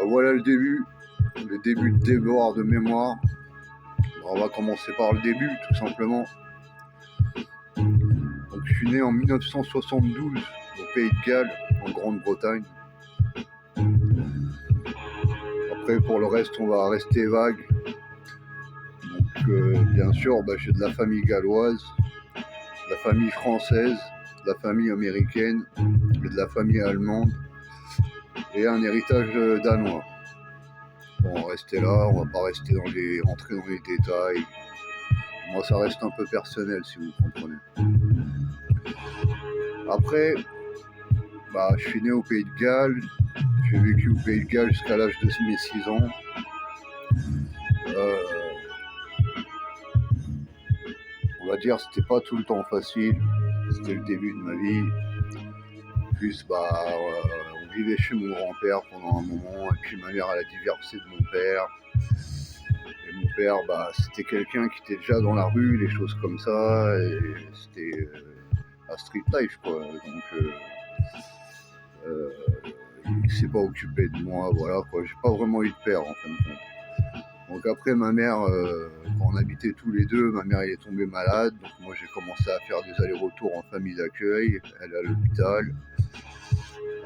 Voilà le début de devoir de mémoire. On va commencer par le début, tout simplement. Donc, je suis né en 1972 au Pays de Galles, en Grande-Bretagne. Après, pour le reste, on va rester vague. Donc, bien sûr, j'ai de la famille galloise, de la famille française, de la famille américaine, et de la famille allemande, et un héritage danois. Bon, on va rester là, on va pas rentrer dans les détails. Moi, ça reste un peu personnel, si vous comprenez. Après, je suis né au Pays de Galles. J'ai vécu au Pays de Galles jusqu'à l'âge de mes 6 ans. On va dire c'était pas tout le temps facile. C'était le début de ma vie. Plus, on vivait chez mon grand-père pendant un moment. Et puis ma mère, elle a divorcé de mon père. Et mon père, c'était quelqu'un qui était déjà dans la rue, les choses comme ça. Et c'était à street life, quoi. Donc, il s'est pas occupé de moi, voilà, quoi. J'ai pas vraiment eu de père, en fin de compte. Donc après, ma mère, quand on habitait tous les deux, ma mère elle est tombée malade. Donc moi, j'ai commencé à faire des allers-retours en famille d'accueil. Elle est à l'hôpital.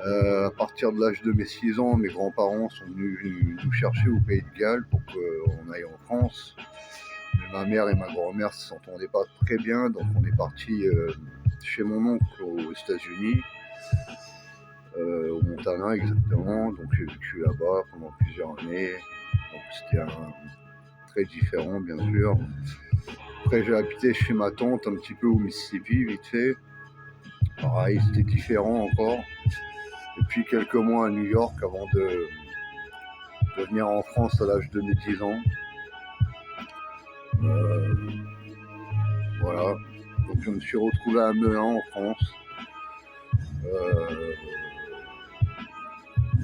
À partir de l'âge de mes 6 ans, mes grands-parents sont venus nous chercher au Pays de Galles pour qu'on aille en France. Mais ma mère et ma grand-mère ne s'entendaient pas très bien, donc on est parti chez mon oncle aux États-Unis, au Montana exactement. Donc j'ai vécu là-bas pendant plusieurs années. Donc c'était très différent, bien sûr. Après, j'ai habité chez ma tante un petit peu au Mississippi, vite fait. Pareil, c'était différent encore. Et puis quelques mois à New York avant de venir en France à l'âge de mes 10 ans. Voilà. Donc je me suis retrouvé à Melun en France.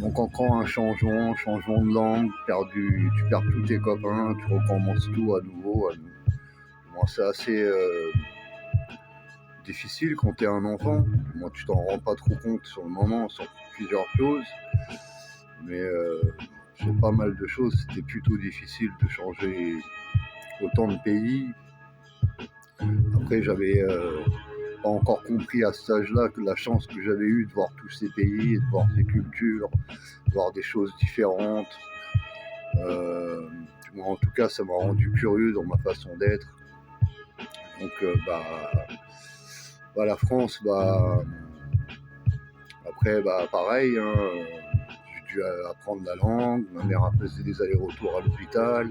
Donc encore un changement de langue, tu perds tous tes copains, tu recommences tout à nouveau. Bon, c'est assez difficile quand tu es un enfant. Moi, tu t'en rends pas trop compte sur le moment, sur plusieurs choses. Mais sur pas mal de choses, c'était plutôt difficile de changer autant de pays. Après, j'avais pas encore compris à cet âge-là que la chance que j'avais eue de voir tous ces pays, de voir ces cultures, de voir des choses différentes. Moi, en tout cas, ça m'a rendu curieux dans ma façon d'être. Donc, la France, après, pareil, hein, j'ai dû apprendre la langue. Ma mère faisait des allers-retours à l'hôpital.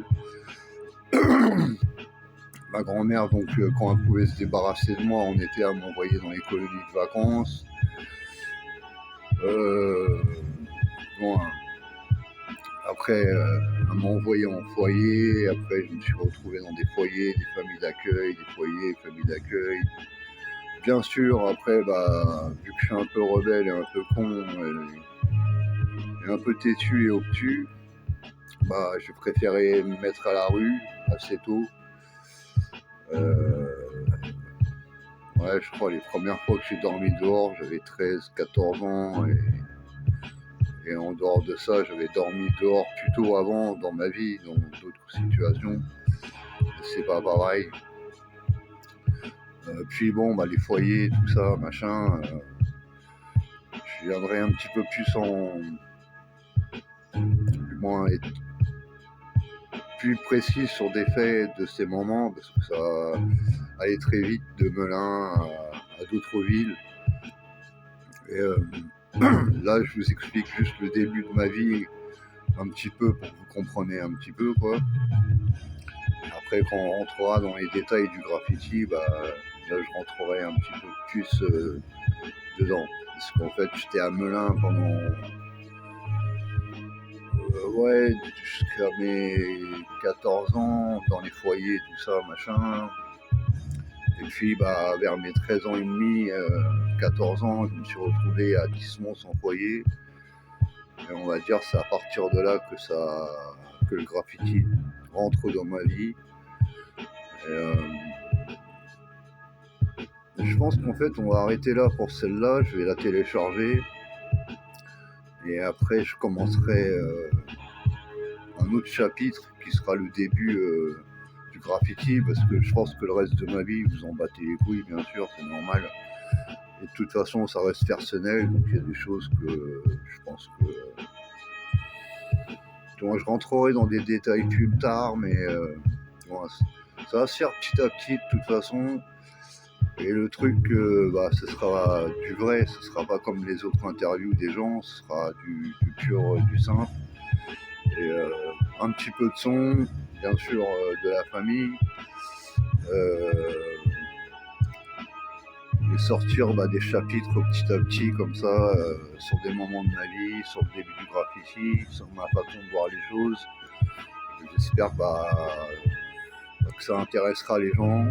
Ma grand-mère, donc, quand elle pouvait se débarrasser de moi en été, elle m'envoyait dans les colonies de vacances. Après, elle m'a envoyé en foyer. Après, je me suis retrouvé dans des foyers, des familles d'accueil, familles d'accueil. Bien sûr, après, vu que je suis un peu rebelle et un peu con et un peu têtu et obtus, j'ai préféré me mettre à la rue assez tôt. Je crois les premières fois que j'ai dormi dehors, j'avais 13-14 ans. Et en dehors de ça, j'avais dormi dehors plutôt avant dans ma vie, dans d'autres situations. C'est pas pareil. Puis les foyers, tout ça, machin. Je viendrai un petit peu du moins être plus précis sur des faits de ces moments, parce que ça allait très vite de Melun à d'autres villes. Et là, je vous explique juste le début de ma vie, un petit peu, pour que vous compreniez un petit peu, quoi. Après, quand on rentrera dans les détails du graffiti, là, je rentrerai un petit peu plus dedans. Parce qu'en fait, j'étais à Melun pendant... jusqu'à mes 14 ans, dans les foyers, tout ça, machin. Et puis, vers mes 13 ans et demi, 14 ans, je me suis retrouvé à Dismont sans foyer. Et on va dire, c'est à partir de là que le graffiti rentre dans ma vie. Je pense qu'en fait, on va arrêter là pour celle-là. Je vais la télécharger. Et après, je commencerai un autre chapitre qui sera le début du graffiti, parce que je pense que le reste de ma vie, vous en battez les couilles, bien sûr, c'est normal. Et de toute façon, ça reste personnel, donc il y a des choses que je pense que... Donc, je rentrerai dans des détails plus tard, mais bon, ça va se faire petit à petit, de toute façon. Et le truc, ce sera du vrai, ce sera pas comme les autres interviews des gens, ce sera du pur, du simple. Et un petit peu de son, bien sûr, de la famille. Et sortir des chapitres petit à petit comme ça, sur des moments de ma vie, sur le début du graffiti, sur ma façon de voir les choses. J'espère que ça intéressera les gens.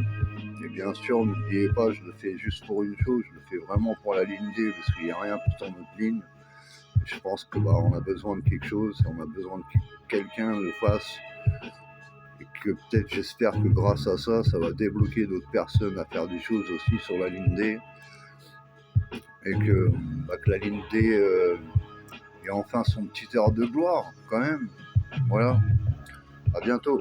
Et bien sûr, n'oubliez pas, je le fais juste pour une chose, je le fais vraiment pour la ligne D, parce qu'il n'y a rien sur notre ligne. Et je pense que on a besoin de quelque chose, et on a besoin que quelqu'un le fasse. Et que peut-être, j'espère que grâce à ça, ça va débloquer d'autres personnes à faire des choses aussi sur la ligne D. Et que la ligne D ait enfin son petit heure de gloire, quand même. Voilà. À bientôt.